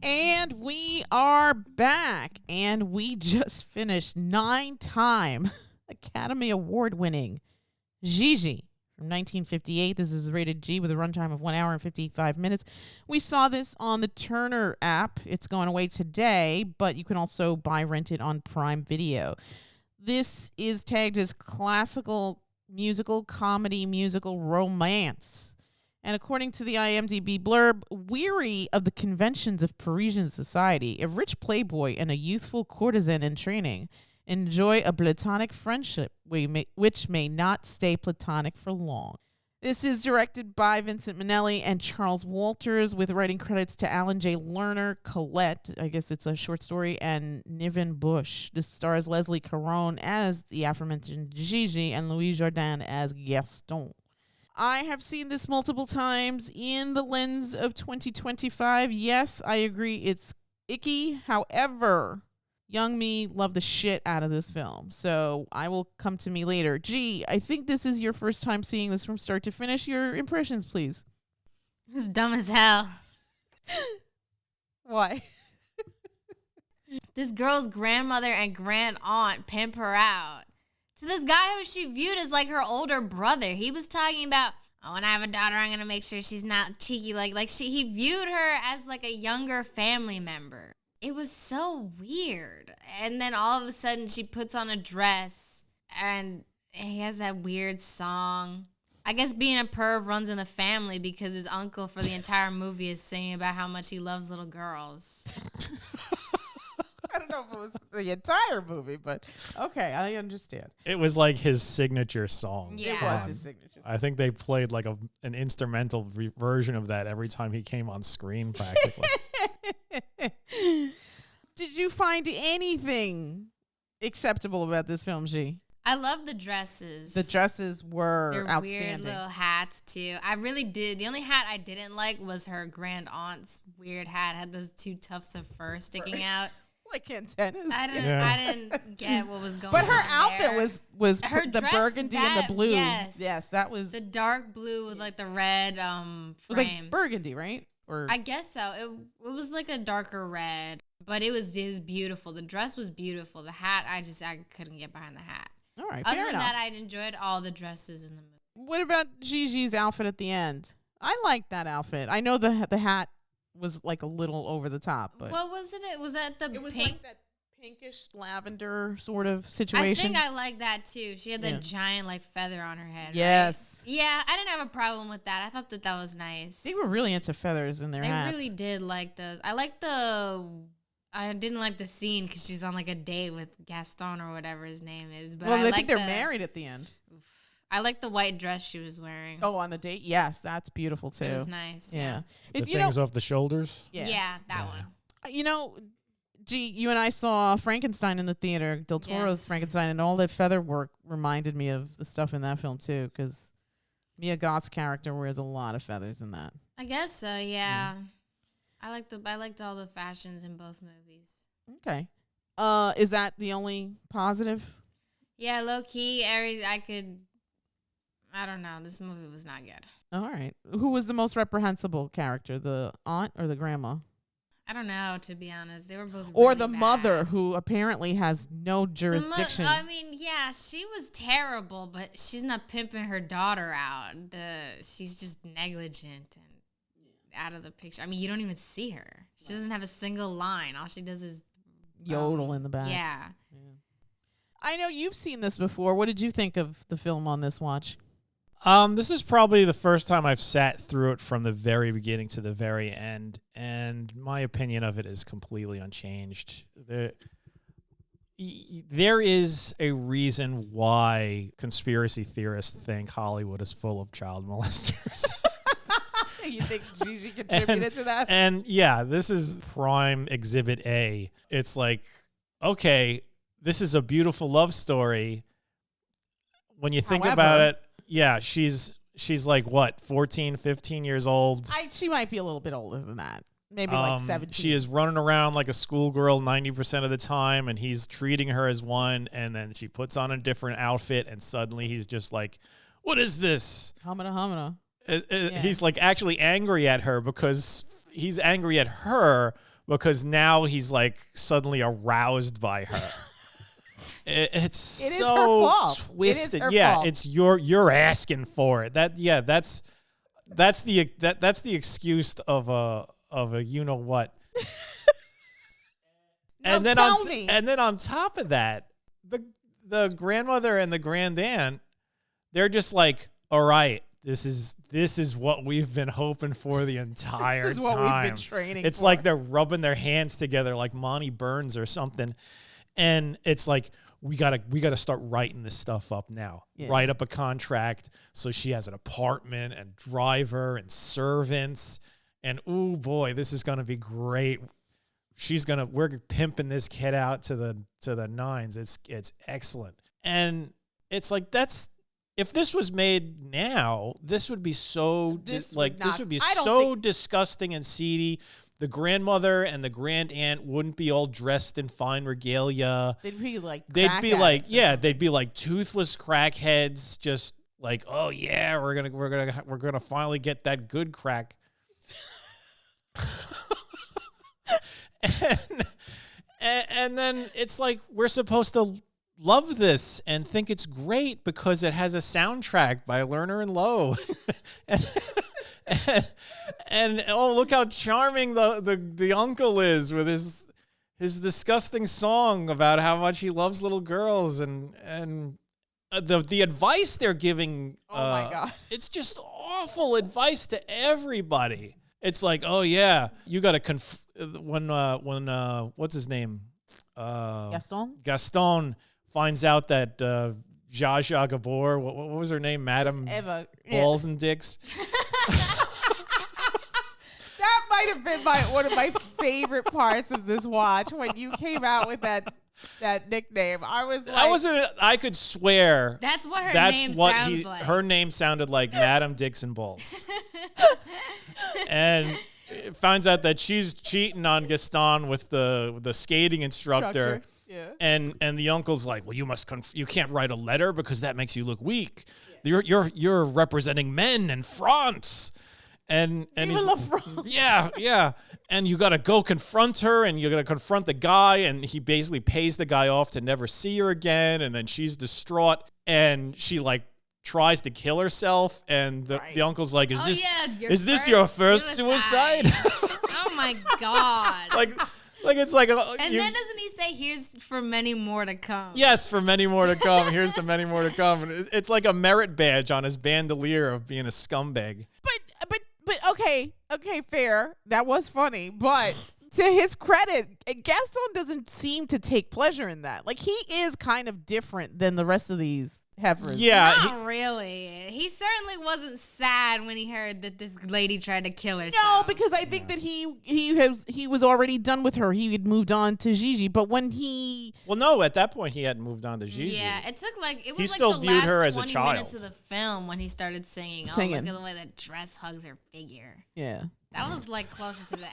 And we are back, and we just finished 9-time Academy Award winning Gigi from 1958. This is rated G with a runtime of 1 hour and 55 minutes. We saw this on the Turner app. It's going away today, but you can also rent it on Prime Video. This is tagged as classical musical, comedy, musical, romance. And according to the IMDb blurb, weary of the conventions of Parisian society, a rich playboy and a youthful courtesan in training enjoy a platonic friendship which may not stay platonic for long. This is directed by Vincent Minnelli and Charles Walters, with writing credits to Alan J. Lerner, Colette, I guess it's a short story, and Niven Bush. This stars Leslie Caron as the aforementioned Gigi and Louis Jourdan as Gaston. I have seen this multiple times in the lens of 2025. Yes, I agree, it's icky. However, young me loved the shit out of this film, so I will come to me later. Gee, I think this is your first time seeing this from start to finish. Your impressions, please. It's dumb as hell. Why? This girl's grandmother and grand aunt pimp her out to this guy who she viewed as like her older brother. He was talking about, oh, when I have a daughter, I'm gonna make sure she's not cheeky. He viewed her as like a younger family member. It was so weird. And then all of a sudden she puts on a dress and he has that weird song. I guess being a perv runs in the family because his uncle for the entire movie is singing about how much he loves little girls. I don't know if it was the entire movie, but okay, I understand. It was like his signature song. Yeah. It was his signature song. I think they played like an instrumental version of that every time he came on screen, practically. Did you find anything acceptable about this film, G? I love the dresses. The dresses were Their outstanding. weird little hats, too. I really did. The only hat I didn't like was her grand aunt's weird hat. It had those 2 tufts of fur sticking out. Like antennas. I didn't get what was going on. But her outfit there. was Her the dress, burgundy and the blue. Yes, that was the dark blue with like the red frame. It was like burgundy, right? Or I guess so. It was like a darker red, but it was beautiful. The dress was beautiful. The hat, I couldn't get behind the hat. all right, Other fair than enough. that, I enjoyed all the dresses in the movie. What about Gigi's outfit at the end? I liked that outfit. I know the hat was like a little over the top, but What was it? Was that the it was pink? like that pinkish lavender sort of situation. I think I like that too. She had that Yeah. giant like feather on her head. Yes. Right? Yeah, I didn't have a problem with that. I thought that was nice. They were really into feathers in their hats. They really did like those. I didn't like the scene because she's on like a date with Gaston or whatever his name is. But Well, I I think they're married at the end. I like the white dress she was wearing. Oh, on the date? Yes, that's beautiful too. It was nice. Yeah. The You know, things off the shoulders. Yeah, that one. you know, Gee, you and I saw Frankenstein in the theater, Del Toro's Yes. Frankenstein, and all that feather work reminded me of the stuff in that film too, because Mia Goth's character wears a lot of feathers in that. I guess so. Yeah. I liked all the fashions in both movies. Okay. Is that the only positive? Yeah, low key. I don't know. This movie was not good. All right. Who was the most reprehensible character, the aunt or the grandma? I don't know, to be honest. They were both Or really the bad. mother, who apparently has no jurisdiction. Yeah, she was terrible, but she's not pimping her daughter out. She's just negligent and out of the picture. I mean, you don't even see her. She doesn't have a single line. All she does is Yodel in the back. Yeah. I know you've seen this before. What did you think of the film on this watch? This is probably the first time I've sat through it from the very beginning to the very end, and my opinion of it is completely unchanged. There is a reason why conspiracy theorists think Hollywood is full of child molesters. You think Gigi contributed to that? And yeah, this is prime exhibit A. It's like, okay, this is a beautiful love story. When you think about it, yeah, she's like, what, 14, 15 years old? She might be a little bit older than that. Maybe like 17. She is running around like a schoolgirl 90% of the time, and he's treating her as one, and then she puts on a different outfit, and suddenly he's just like, what is this? Humana. He's like actually angry at her because he's angry at her, because now he's like suddenly aroused by her. It's so her fault. twisted. It is her yeah, fault. it's you're asking for it. That's the excuse of a you know what. And then on top of that, the grandmother and the grandaunt, they're just like, all right, this is what we've been hoping for the entire time. This is what we've been training It's for. like they're rubbing their hands together like Monty Burns or something. And it's like, we gotta start writing this stuff up now. Yeah. Write up a contract so she has an apartment and driver and servants. And ooh boy, this is gonna be great. We're pimping this kid out to the nines. It's excellent. And it's like, if this was made now, this would be so this would be so disgusting and seedy. The grandmother and the grandaunt wouldn't be all dressed in fine regalia. They'd be like toothless crackheads, just like, oh yeah, we're gonna finally get that good crack. and then it's like we're supposed to love this and think it's great because it has a soundtrack by Lerner and Lowe. and oh, look how charming the uncle is with his disgusting song about how much he loves little girls and the advice they're giving. Oh my God. It's just awful advice to everybody. It's like, oh yeah, you got to when what's his name? Gaston finds out that Zsa Zsa Gabor, what was her name? Madam Eva. Balls and Dicks. That might have been one of my favorite parts of this watch when you came out with that nickname. I was like, I could swear that's what her name sounds like. Her name sounded like Madam Dicks and Balls. And it finds out that she's cheating on Gaston with the skating instructor. Yeah. And the uncle's like, well, you can't write a letter because that makes you look weak. Yeah. You're representing men in France. And he's, yeah. And you got to go confront her, and you got to confront the guy, and he basically pays the guy off to never see her again. And then she's distraught, and she like tries to kill herself, and the uncle's like, is this your first suicide? Oh my God. Like it's like, and then doesn't he say, "Here's for many more to come"? Yes, for many more to come. Here's to many more to come. And it's like a merit badge on his bandolier of being a scumbag. But okay, fair. That was funny, but to his credit, Gaston doesn't seem to take pleasure in that. Like, he is kind of different than the rest of these heifers. Yeah, not really. He certainly wasn't sad when he heard that this lady tried to kill herself. No, because I think that he was already done with her. He had moved on to Gigi, but when at that point he hadn't moved on to Gigi. Yeah, it took like he still the viewed last her as 20 a child. minutes of the film when he started singing. Oh, look at the way that dress hugs her figure. Yeah, that was like closer to the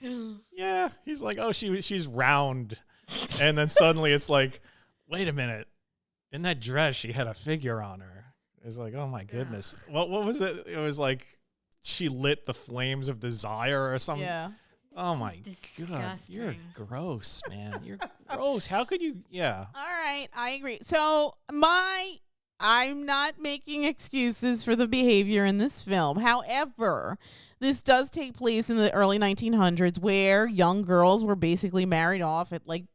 end. Yeah, he's like, oh, she's round, and then suddenly it's like, wait a minute. In that dress, she had a figure on her. It's like, oh my goodness. What was it? It was like she lit the flames of desire or something. Yeah. Oh my God. You're gross, man. You're gross. How could you? Yeah. All right. I agree. So I'm not making excuses for the behavior in this film. However, this does take place in the early 1900s where young girls were basically married off at like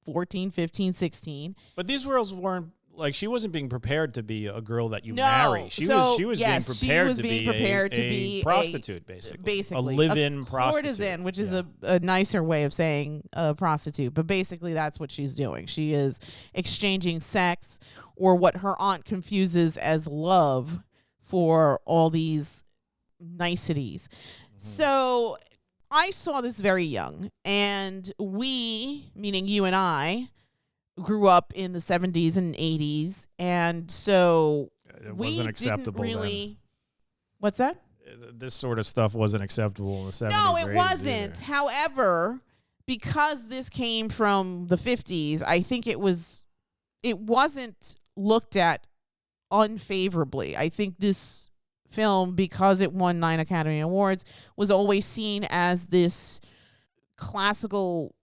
14, 15, 16. But these girls weren't, like, she wasn't being prepared to be a girl that you marry. She was being prepared to be a prostitute, basically. A live-in prostitute. Courtesan, which is a nicer way of saying a prostitute. But basically that's what she's doing. She is exchanging sex, or what her aunt confuses as love, for all these niceties. Mm-hmm. So I saw this very young, and we, meaning you and I, grew up in the 70s and 80s, and so it wasn't acceptable then. What's that? This sort of stuff wasn't acceptable in the 70s. No, it wasn't. Either. However, because this came from the 50s, I think it wasn't looked at unfavorably. I think this film, because it won 9 Academy Awards, was always seen as this classical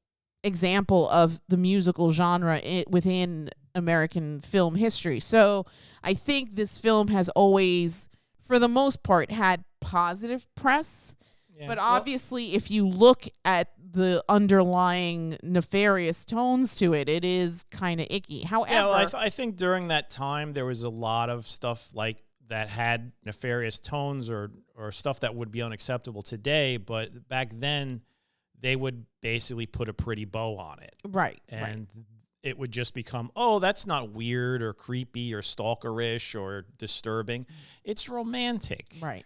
example of the musical genre within American film history. So I think this film has always, for the most part, had positive press. Yeah. But obviously, if you look at the underlying nefarious tones to it, it is kind of icky. However, I think during that time, there was a lot of stuff like that had nefarious tones or stuff that would be unacceptable today. But back then, they would basically put a pretty bow on it. Right. And it would just become, oh, that's not weird or creepy or stalkerish or disturbing. It's romantic. Right.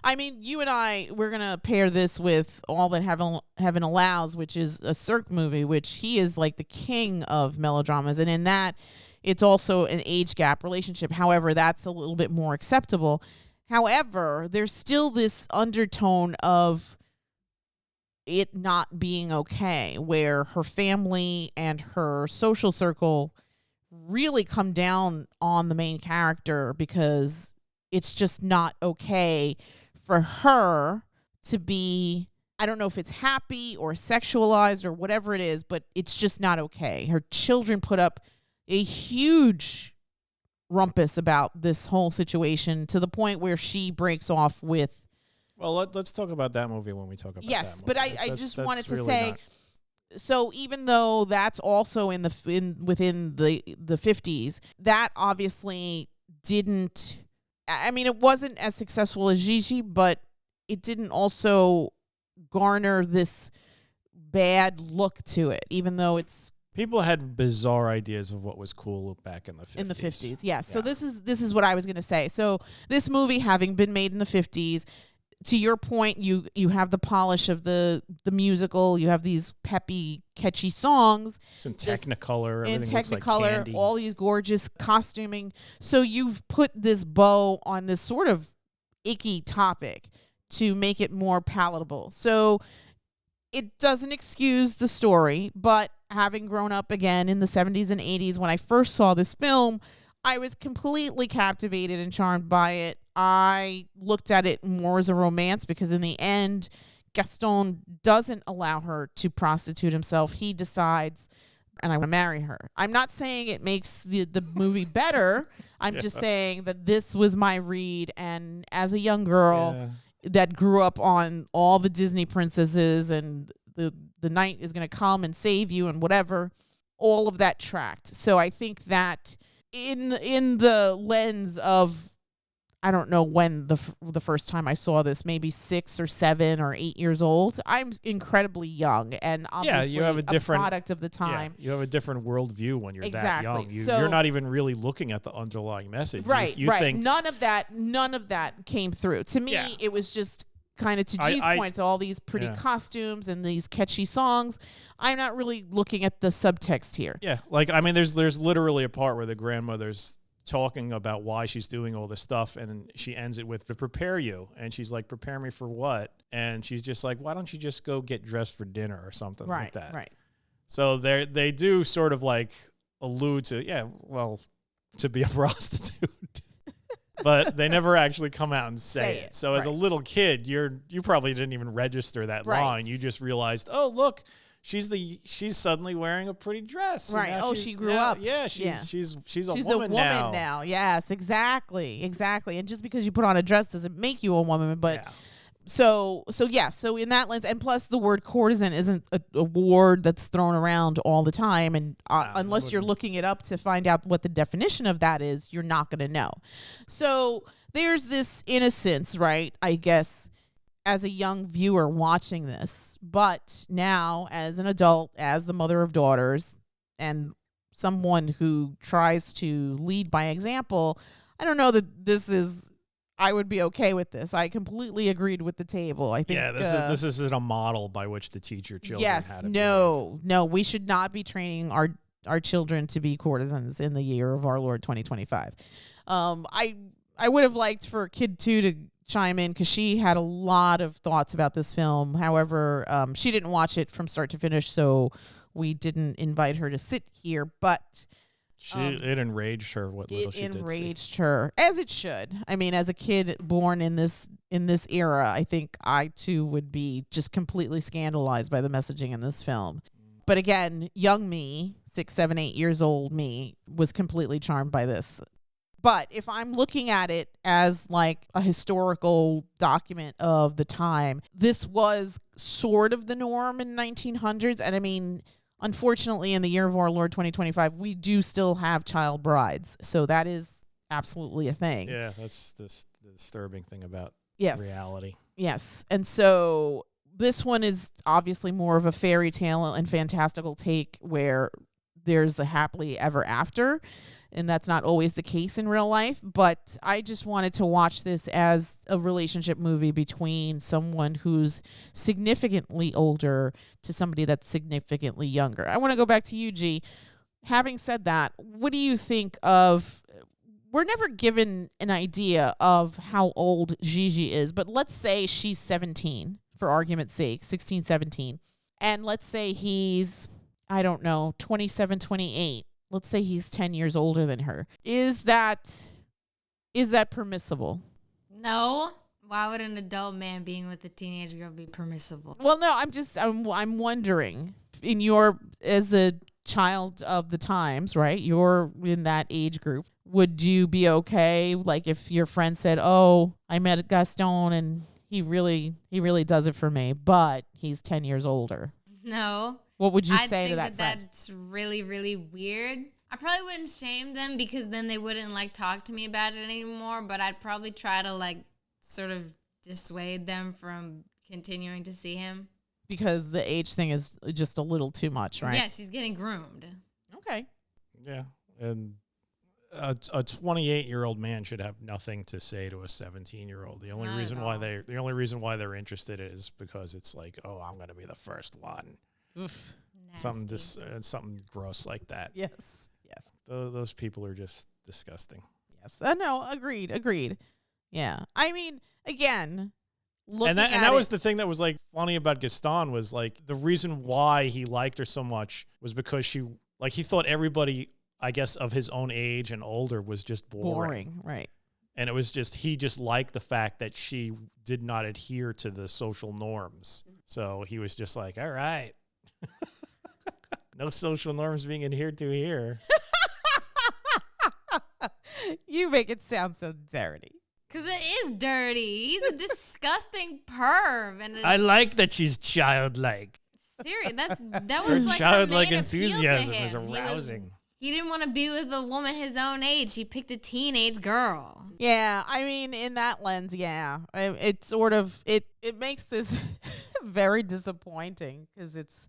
I mean, you and we're going to pair this with All That Heaven Allows, which is a Cirque movie, which he is like the king of melodramas. And in that, it's also an age gap relationship. However, that's a little bit more acceptable. However, there's still this undertone of it not being okay, where her family and her social circle really come down on the main character because it's just not okay for her to be, I don't know if it's happy or sexualized or whatever it is, but it's just not okay. Her children put up a huge rumpus about this whole situation to the point where she breaks off with. Well, let's talk about that movie when we talk about that movie. But I just wanted to say, so even though that's also within the 50s, that obviously didn't, I mean, it wasn't as successful as Gigi, but it didn't also garner this bad look to it, even though it's. People had bizarre ideas of what was cool back in the 50s. In the 50s, yeah. So this is what I was going to say. So this movie, having been made in the 50s, to your point, you have the polish of the musical. You have these peppy, catchy songs. It's in Technicolor. In Technicolor, looks like candy. All these gorgeous costuming. So you've put this bow on this sort of icky topic to make it more palatable. So it doesn't excuse the story, but having grown up again in the 70s and 80s, when I first saw this film, I was completely captivated and charmed by it. I looked at it more as a romance because in the end, Gaston doesn't allow her to prostitute himself. He decides, and I want to marry her. I'm not saying it makes the movie better. I'm just saying that this was my read. And as a young girl that grew up on all the Disney princesses and the knight is going to come and save you and whatever, all of that tracked. So I think that in the lens of, I don't know when the first time I saw this, maybe 6 or 7 or 8 years old. I'm incredibly young, and obviously you have a different product of the time. Yeah, you have a different worldview when you're that young. So, you're not even really looking at the underlying message. Right, you think none of that came through. To me, it was just kind of to G's point, so all these pretty costumes and these catchy songs. I'm not really looking at the subtext here. Yeah, like I mean, there's literally a part where the grandmother's talking about why she's doing all this stuff, and she ends it with, to prepare you, and she's like, prepare me for what? And she's just like, why don't you just go get dressed for dinner or something like that? Right. So they do sort of like allude to, to be a prostitute. But they never actually come out and say it. So as a little kid, you probably didn't even register that line. You just realized, oh, look, she's suddenly wearing a pretty dress. Right. Oh, she grew up. Yeah, she's a woman now. She's a woman now. Yes, exactly. And just because you put on a dress doesn't make you a woman, but so in that lens, and plus the word courtesan isn't a word that's thrown around all the time, and unless you're looking it up to find out what the definition of that is, you're not going to know. So there's this innocence, right, I guess, as a young viewer watching this, but now as an adult, as the mother of daughters, and someone who tries to lead by example, I don't know that I would be okay with this. I completely agreed with the table. I think this isn't a model by which to teach your children how to no, we should not be training our children to be courtesans in the year of our Lord 2025. I would have liked for Kid 2 to chime in because she had a lot of thoughts about this film. However, she didn't watch it from start to finish, so we didn't invite her to sit here. But It enraged her what little she did see. It enraged her, as it should. I mean, as a kid born in this era, I think I too would be just completely scandalized by the messaging in this film. But again, young me, 6, 7, 8 years old me, was completely charmed by this. But if I'm looking at it as like a historical document of the time, this was sort of the norm in 1900s. And I mean, unfortunately, in the year of our Lord 2025, we do still have child brides. So that is absolutely a thing. Yeah, that's the disturbing thing about Yes. reality. Yes. And so this one is obviously more of a fairy tale and fantastical take where there's a happily ever after. And that's not always the case in real life. But I just wanted to watch this as a relationship movie between someone who's significantly older to somebody that's significantly younger. I want to go back to you, G. Having said that, what do you think of... We're never given an idea of how old Gigi is, but let's say she's 17, for argument's sake, 16, 17. And let's say he's, I don't know, 27, 28. Let's say he's 10 years older than her. Is that permissible? No. Why would an adult man being with a teenage girl be permissible? Well, no, I'm wondering, as a child of the times, right? You're in that age group. Would you be okay, like, if your friend said, "Oh, I met Gaston and he really does it for me, but he's 10 years older"? No. What would you say to that friend? That's really, really weird. I probably wouldn't shame them because then they wouldn't like talk to me about it anymore, but I'd probably try to like sort of dissuade them from continuing to see him. Because the age thing is just a little too much, right? Yeah, she's getting groomed. Okay. Yeah, and a 28-year-old man should have nothing to say to a 17-year-old. The only reason why they're interested is because it's like, oh, I'm going to be the first one. Oof. Something gross like that. Yes. Those people are just disgusting. Yes. No, agreed. Yeah. I mean, again, that was the thing that was like funny about Gaston was like the reason why he liked her so much was because he thought everybody, I guess, of his own age and older was just boring. Right. And it was he just liked the fact that she did not adhere to the social norms. So he was just like, all right, no social norms being adhered to here. You make it sound so dirty. Because it is dirty. He's a disgusting perv. And I like that she's childlike. Serious. That was like childlike her main enthusiasm appeal to is him. arousing. He didn't want to be with a woman his own age. He picked a teenage girl. Yeah, I mean, in that lens, yeah, it sort of it makes this very disappointing because it's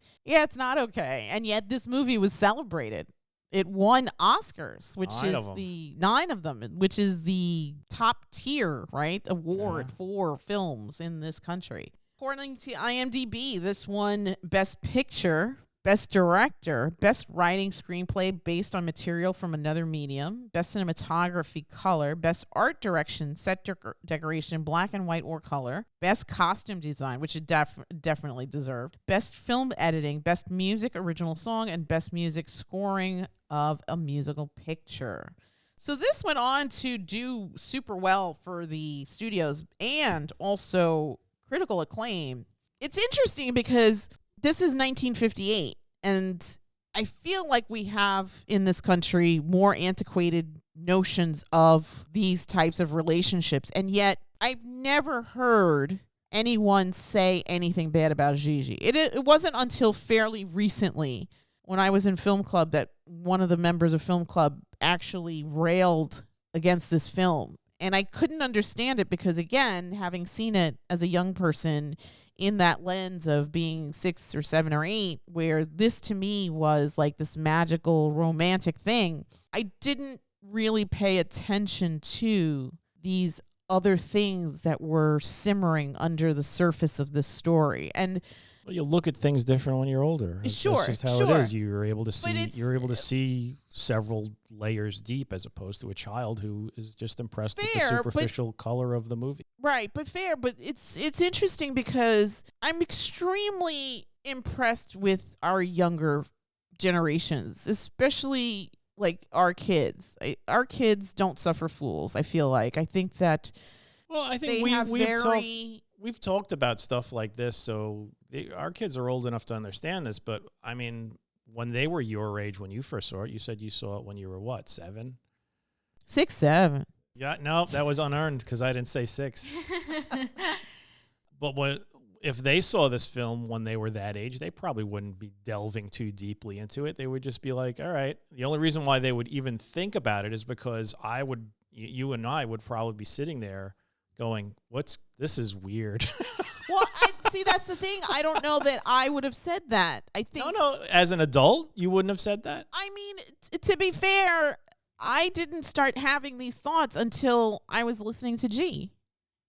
not okay, and yet this movie was celebrated. It won Oscars, which is the 9 of them, which is the top tier, right, award for films in this country. According to IMDb, this won Best Picture, Best Director, Best Writing Screenplay based on material from another medium, Best Cinematography Color, Best Art Direction, Set Decoration, Black and White or Color, Best Costume Design, which it definitely deserved, Best Film Editing, Best Music Original Song, and Best Music Scoring of a Musical Picture. So this went on to do super well for the studios and also critical acclaim. It's interesting because this is 1958, and I feel like we have in this country more antiquated notions of these types of relationships, and yet I've never heard anyone say anything bad about Gigi. It wasn't until fairly recently when I was in film club that one of the members of film club actually railed against this film. And I couldn't understand it because, again, having seen it as a young person in that lens of being 6 or 7 or 8, where this to me was like this magical romantic thing, I didn't really pay attention to these other things that were simmering under the surface of this story. And well, you look at things different when you're older. That's just how it is. You're able to see several layers deep as opposed to a child who is just impressed with the superficial color of the movie. Right, but it's interesting because I'm extremely impressed with our younger generations, especially like our kids. Our kids don't suffer fools, I feel like. I think that Well, I think we've talked about stuff like this, so our kids are old enough to understand this. But I mean, when they were your age, when you first saw it, you said you saw it when you were what, 7? 6, 7. Yeah, no, that was unearned because I didn't say 6. But if they saw this film when they were that age, they probably wouldn't be delving too deeply into it. They would just be like, all right. The only reason why they would even think about it is because you and I would probably be sitting there going, this is weird. Well, see, that's the thing. I don't know that I would have said that. I think No, as an adult, you wouldn't have said that. I mean, to be fair, I didn't start having these thoughts until I was listening to G.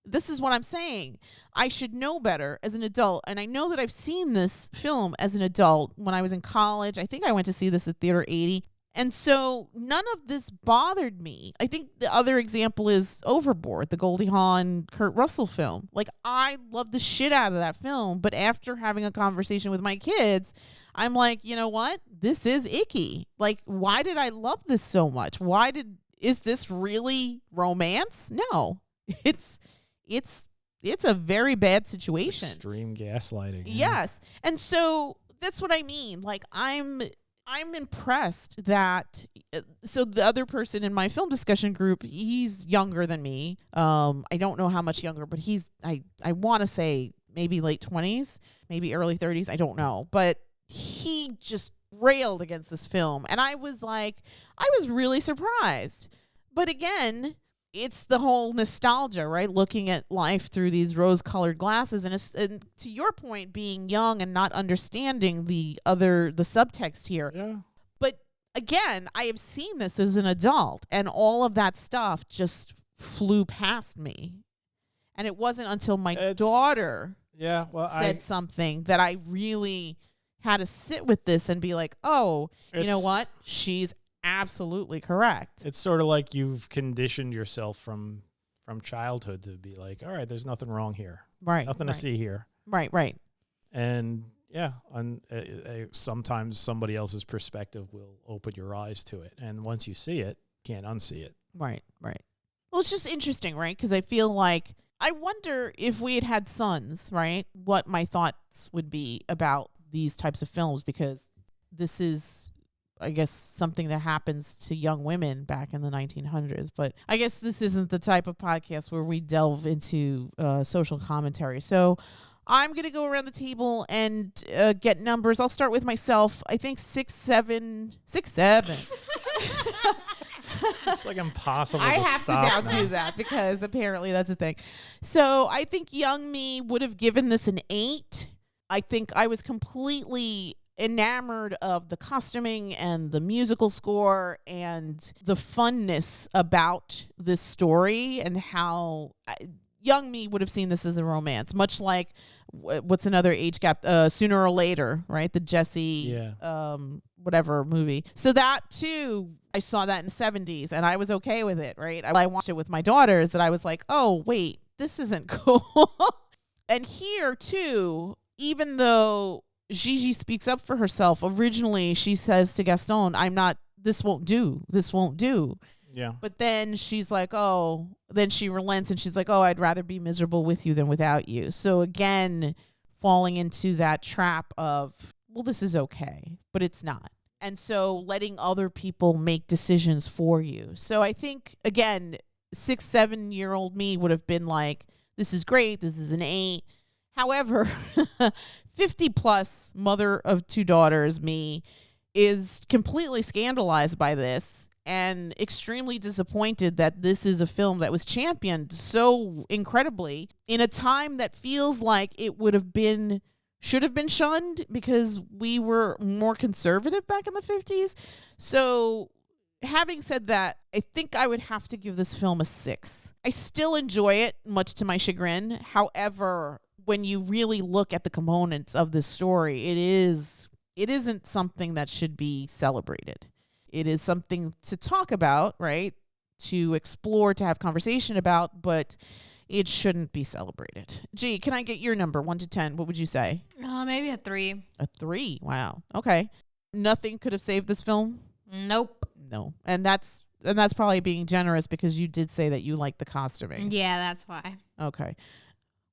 This is what I'm saying. I should know better as an adult. And I know that I've seen this film as an adult when I was in college. I think I went to see this at Theater 80. And so none of this bothered me. I think the other example is Overboard, the Goldie Hawn, Kurt Russell film. Like, I love the shit out of that film. But after having a conversation with my kids, I'm like, you know what? This is icky. Like, why did I love this so much? Is this really romance? No. It's a very bad situation. Extreme gaslighting. Yes. And so that's what I mean. Like, I'm impressed that so the other person in my film discussion group, he's younger than me. I don't know how much younger, but I want to say maybe late 20s, maybe early 30s. I don't know. But he just railed against this film. And I was really surprised. But again, it's the whole nostalgia, right? Looking at life through these rose-colored glasses. And to your point, being young and not understanding the subtext here. Yeah. But again, I have seen this as an adult, and all of that stuff just flew past me. And it wasn't until my daughter said something that I really had to sit with this and be like, oh, you know what? She's absolutely correct. It's sort of like you've conditioned yourself from childhood to be like, all right, there's nothing wrong here. Right. Nothing to see here. Right. And yeah, sometimes somebody else's perspective will open your eyes to it. And once you see it, you can't unsee it. Right. Well, it's just interesting, right? Because I feel like, I wonder if we had sons, right, what my thoughts would be about these types of films, because this is, I guess, something that happens to young women back in the 1900s. But I guess this isn't the type of podcast where we delve into social commentary. So I'm going to go around the table and get numbers. I'll start with myself. I think 6, 7. It's like impossible I to have stop to now do that because apparently that's a thing. So I think young me would have given this an 8. I think I was completely enamored of the costuming and the musical score and the funness about this story, and how young me would have seen this as a romance, much like what's another age gap, Sooner or Later, right? The Jesse whatever movie. So that too, I saw that in the 70s and I was okay with it, right? I watched it with my daughters that I was like, oh wait, this isn't cool. And here too, even though Gigi speaks up for herself, originally she says to Gaston, this won't do. Yeah. But then she's like, then she relents and she's like, oh, I'd rather be miserable with you than without you. So again, falling into that trap of, well, this is okay, but it's not. And so letting other people make decisions for you. So I think, again, 6, 7-year-old me would have been like, this is great. This is an 8. However, 50 plus mother of 2 daughters me is completely scandalized by this and extremely disappointed that this is a film that was championed so incredibly in a time that feels like it should have been shunned because we were more conservative back in the 50s. So having said that, I think I would have to give this film a 6. I still enjoy it, much to my chagrin. However, when you really look at the components of this story, it isn't something that should be celebrated. It is something to talk about, right? To explore, to have conversation about, but it shouldn't be celebrated. Gee, can I get your number, 1 to 10? What would you say? Maybe a 3. A 3. Wow. Okay. Nothing could have saved this film? Nope. No. And that's probably being generous because you did say that you like the costuming. Yeah, that's why. Okay.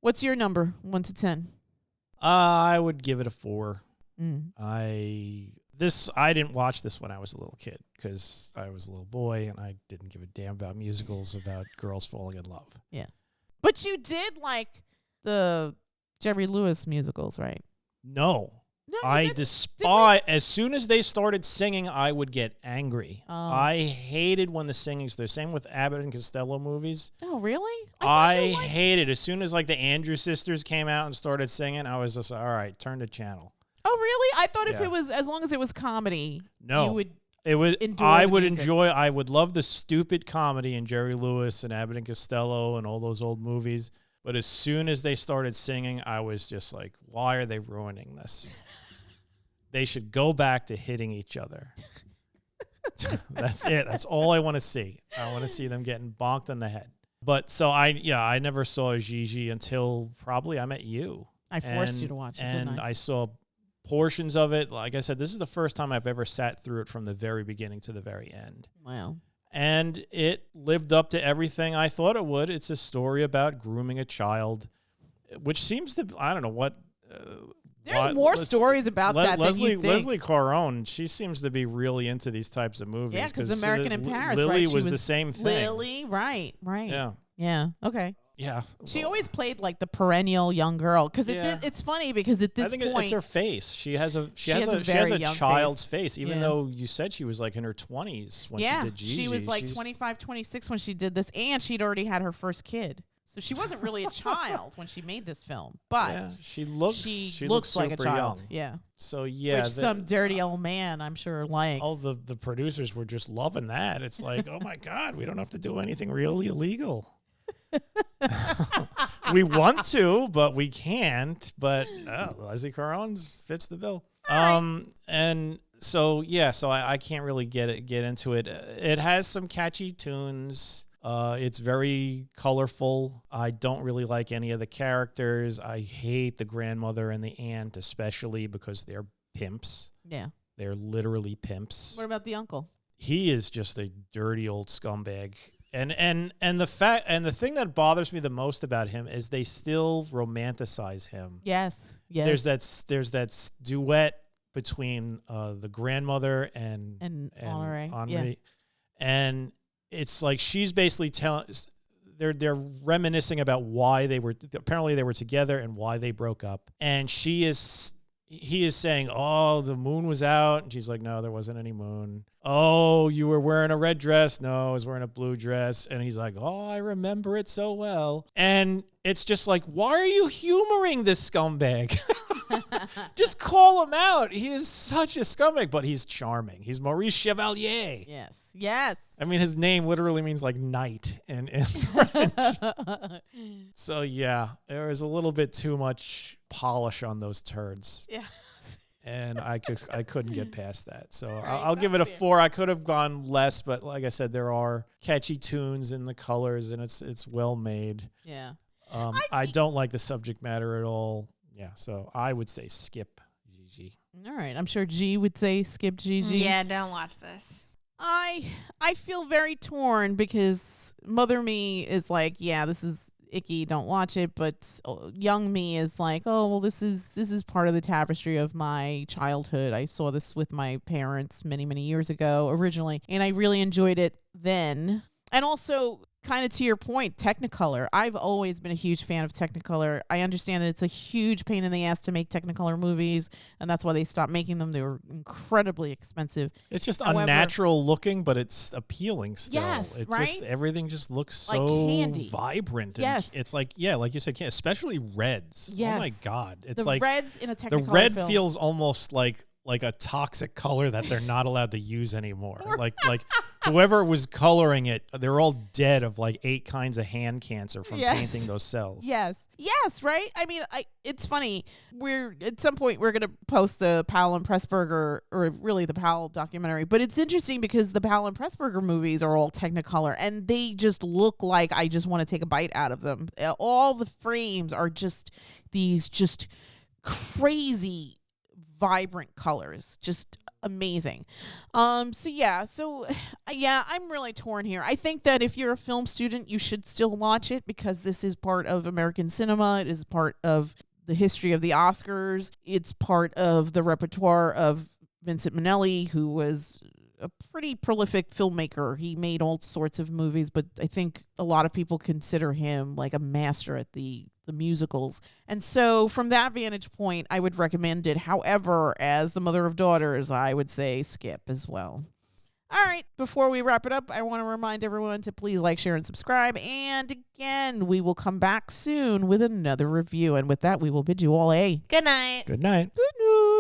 What's your number? 1 to 10? I would give it a 4. Mm. I didn't watch this when I was a little kid because I was a little boy and I didn't give a damn about musicals about girls falling in love. Yeah. But you did like the Jerry Lewis musicals, right? No. No, I despise, as soon as they started singing, I would get angry. Oh. I hated when the singing's there. Same with Abbott and Costello movies. Oh, really? I hated as soon as like the Andrews sisters came out and started singing, I was just like, all right, turn the channel. Oh, really? I thought if Yeah. it was, as long as it was comedy, No. you would It was. enjoy I the would music. enjoy. I would love the stupid comedy in Jerry Lewis and Abbott and Costello and all those old movies. But as soon as they started singing, I was just like, "Why are they ruining this? They should go back to hitting each other." That's it. That's all I want to see. I want to see them getting bonked on the head. But so I never saw Gigi until probably I met you. I forced you to watch it, and didn't I? I saw portions of it. Like I said, this is the first time I've ever sat through it from the very beginning to the very end. Wow. And it lived up to everything I thought it would. It's a story about grooming a child, which seems to, I don't know what. There's more stories about that than you think. Leslie Caron, she seems to be really into these types of movies. Yeah, because American in Paris, Lily right? was the same thing. Lily, right. Yeah. Yeah, okay. Yeah. She always played like the perennial young girl because Yeah. it's funny because at this I think point it's her face. She has a very young child's face, even Yeah. though you said she was like in her 20s when she did Gigi. she was like 25, 26 when she did this, and she'd already had her first kid. So she wasn't really a child when she made this film, but Yeah, she looks like a super child. young. Yeah, So yeah, which some dirty old man I'm sure likes. all the producers were just loving that. It's like, oh my God, we don't have to do anything really illegal. We want to, but we can't. But Leslie Caron fits the bill. And so yeah, so I can't really get into it. It has some catchy tunes. It's very colorful. I don't really like any of the characters. I hate the grandmother and the aunt, especially because they're pimps. Yeah. They're literally pimps. What about the uncle? He is just a dirty old scumbag. And the thing that bothers me the most about him is they still romanticize him. Yes. Yes. There's that duet between the grandmother and Henri. Henri. Yeah. And it's like she's basically telling they're reminiscing about why they were together and why they broke up. And he is saying, "Oh, the moon was out." And she's like, "No, there wasn't any moon." "Oh, you were wearing a red dress." "No, I was wearing a blue dress." And he's like, "Oh, I remember it so well." And it's just like, why are you humoring this scumbag? Just call him out. He is such a scumbag, but he's charming. He's Maurice Chevalier. Yes. Yes. I mean, his name literally means like knight in French. So yeah, there was a little bit too much polish on those turds. Yeah. And I couldn't get past that. So Right, I'll give it a that's fair. 4. I could have gone less, but like I said, there are catchy tunes in the colors, and it's well made. Yeah. I don't like the subject matter at all. Yeah, so I would say skip Gigi. All right. I'm sure G would say skip Gigi. Yeah, don't watch this. I feel very torn because Mother Me is like, yeah, this is icky, don't watch it, but young me is like, oh, well, this is part of the tapestry of my childhood. I saw this with my parents many, many years ago originally, and I really enjoyed it then. And also, kind of to your point, Technicolor. I've always been a huge fan of Technicolor. I understand that it's a huge pain in the ass to make Technicolor movies, and that's why they stopped making them. They were incredibly expensive. It's just However- unnatural looking, but it's appealing still. Yes, It right? just everything just looks Like so candy. vibrant. And Yes. it's like, yeah, like you said, especially reds. Yes. Oh my God. It's The like reds in a the Technicolor red film. feels almost like a toxic color that they're not allowed to use anymore. like whoever was coloring it, they're all dead of like 8 kinds of hand cancer from Yes. painting those cells. Yes, right? I mean, it's funny. At some point we're going to post the Powell and Pressburger, or really the Powell documentary, but it's interesting because the Powell and Pressburger movies are all Technicolor, and they just look like I just want to take a bite out of them. All the frames are just these just crazy vibrant colors, just amazing. So yeah, I'm really torn here. I think that if you're a film student, you should still watch it because this is part of American cinema. It is part of the history of the Oscars. It's part of the repertoire of Vincent Minnelli, who was a pretty prolific filmmaker. He made all sorts of movies, but I think a lot of people consider him like a master at the musicals. And so from that vantage point, I would recommend it. However, as the mother of daughters, I would say skip as well. All right, before we wrap it up, I want to remind everyone to please like, share, and subscribe. And again, we will come back soon with another review. And with that, we will bid you all a Good night. Good night. good night.